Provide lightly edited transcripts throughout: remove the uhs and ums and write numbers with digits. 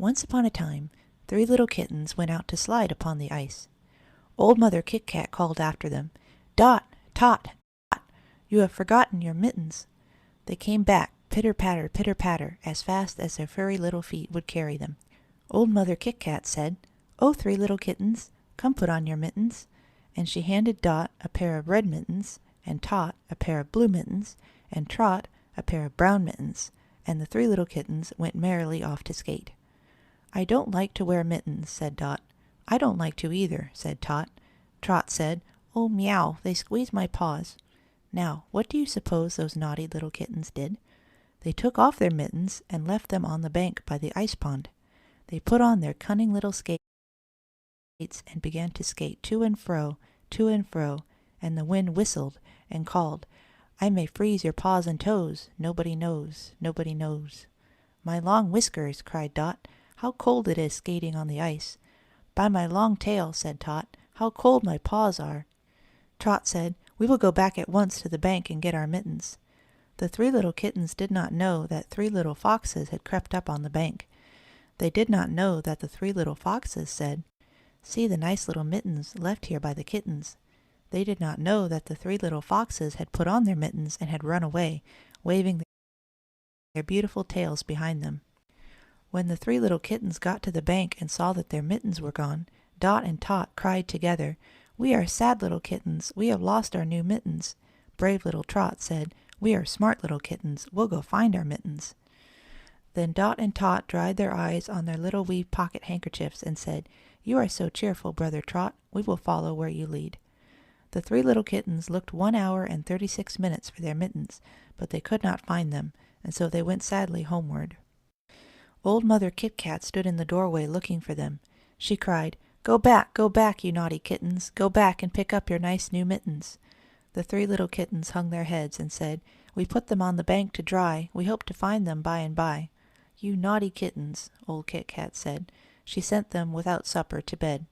Once upon a time, 3 little kittens went out to slide upon the ice. Old Mother Kit Kat called after them, "Dot, Tot, Tot, you have forgotten your mittens." They came back, pitter patter, as fast as their furry little feet would carry them. Old Mother Kit Kat said, "Oh, 3 little kittens, come put on your mittens." And she handed Dot a pair of red mittens, and Tot a pair of blue mittens, and Trot a pair of brown mittens, and the 3 little kittens went merrily off to skate. "I don't like to wear mittens," said Dot. "I don't like to either," said Tot. Trot said, "Oh, meow, they squeeze my paws." Now, what do you suppose those naughty little kittens did? They took off their mittens and left them on the bank by the ice pond. They put on their cunning little skates and began to skate to and fro, and the wind whistled and called, "I may freeze your paws and toes, nobody knows, nobody knows." "My long whiskers," cried Dot, "how cold it is skating on the ice." "By my long tail," said Tot, "how cold my paws are." Trot said, "We will go back at once to the bank and get our mittens." The 3 little kittens did not know that 3 little foxes had crept up on the bank. They did not know that the 3 little foxes said, "See the nice little mittens left here by the kittens." They did not know that the 3 little foxes had put on their mittens and had run away, waving their beautiful tails behind them. When the 3 little kittens got to the bank and saw that their mittens were gone, Dot and Tot cried together, "We are sad little kittens, we have lost our new mittens." Brave little Trot said, "We are smart little kittens, we'll go find our mittens." Then Dot and Tot dried their eyes on their little wee pocket handkerchiefs and said, "You are so cheerful, Brother Trot, we will follow where you lead." The 3 little kittens looked 1 hour and 36 minutes for their mittens, but they could not find them, and so they went sadly homeward. Old Mother Kit Kat stood in the doorway looking for them. She cried, go back, you naughty kittens, go back and pick up your nice new mittens." The 3 little kittens hung their heads and said, "We put them on the bank to dry, we hope to find them by and by." "You naughty kittens," old Kit Kat said. She sent them without supper to bed.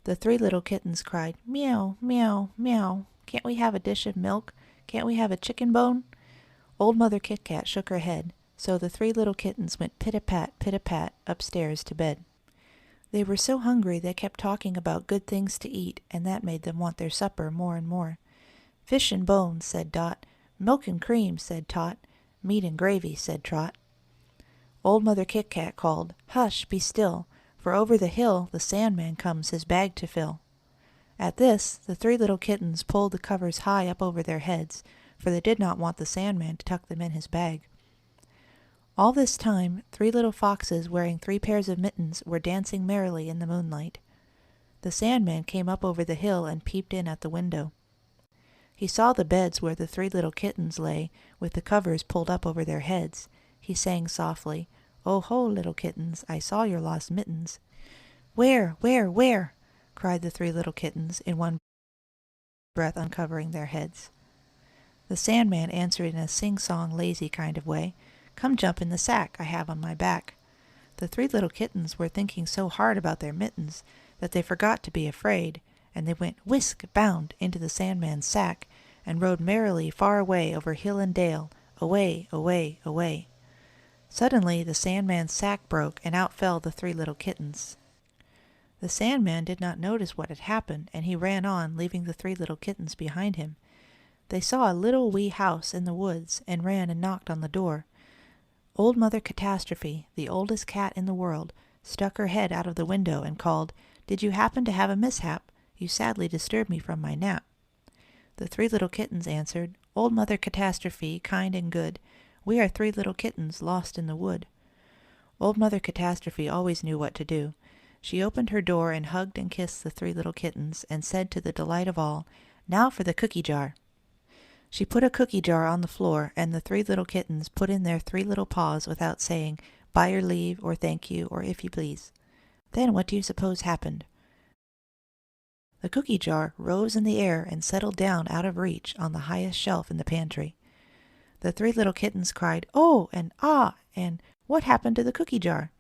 The 3 little kittens cried, "Meow, meow, meow, can't we have a dish of milk? Can't we have a chicken bone?" Old Mother Kit Kat shook her head, so the 3 little kittens went pit-a-pat, upstairs to bed. They were so hungry they kept talking about good things to eat, and that made them want their supper more and more. "Fish and bones," said Dot. "Milk and cream," said Tot. "Meat and gravy," said Trot. Old Mother Kit Kat called, "Hush, be still, for over the hill the Sandman comes his bag to fill." At this, the 3 little kittens pulled the covers high up over their heads, for they did not want the Sandman to tuck them in his bag. All this time, 3 little foxes wearing 3 pairs of mittens were dancing merrily in the moonlight. The Sandman came up over the hill and peeped in at the window. He saw the beds where the 3 little kittens lay, with the covers pulled up over their heads. He sang softly, "Oh ho, little kittens, I saw your lost mittens." "Where, where, where?" cried the 3 little kittens in one breath, uncovering their heads. The Sandman answered in a sing-song, lazy kind of way, "Come jump in the sack I have on my back." The 3 little kittens were thinking so hard about their mittens that they forgot to be afraid, and they went whisk bound into the Sandman's sack and rode merrily far away over hill and dale, away, away, away. Suddenly the Sandman's sack broke, and out fell the 3 little kittens. The Sandman did not notice what had happened, and he ran on, leaving the 3 little kittens behind him. They saw a little wee house in the woods, and ran and knocked on the door. Old Mother Catastrophe, the oldest cat in the world, stuck her head out of the window and called, "Did you happen to have a mishap? You sadly disturbed me from my nap." The 3 little kittens answered, "Old Mother Catastrophe, kind and good, we are 3 little kittens lost in the wood." Old Mother Catastrophe always knew what to do. She opened her door and hugged and kissed the 3 little kittens, and said to the delight of all, "Now for the cookie jar." She put a cookie jar on the floor, and the 3 little kittens put in their 3 little paws without saying, "By your leave," or "Thank you," or "If you please." Then what do you suppose happened? The cookie jar rose in the air and settled down out of reach on the highest shelf in the pantry. The 3 little kittens cried, "Oh!" and "Ah!" and "What happened to the cookie jar?"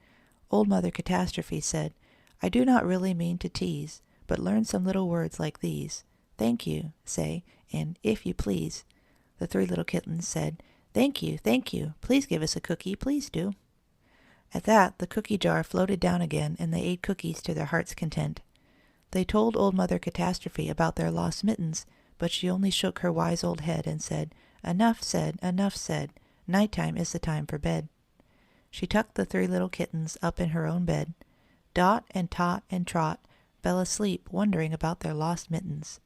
Old Mother Catastrophe said, "I do not really mean to tease, but learn some little words like these. Thank you, say, and if you please." The 3 little kittens said, thank you, please give us a cookie, please do." At that, the cookie jar floated down again, and they ate cookies to their heart's content. They told Old Mother Catastrophe about their lost mittens, but she only shook her wise old head and said, "Enough said, enough said. Night-time is the time for bed." She tucked the 3 little kittens up in her own bed. Dot and Tot and Trot fell asleep wondering about their lost mittens.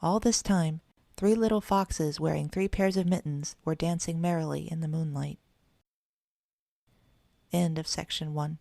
All this time, 3 little foxes wearing 3 pairs of mittens were dancing merrily in the moonlight. End of section 1.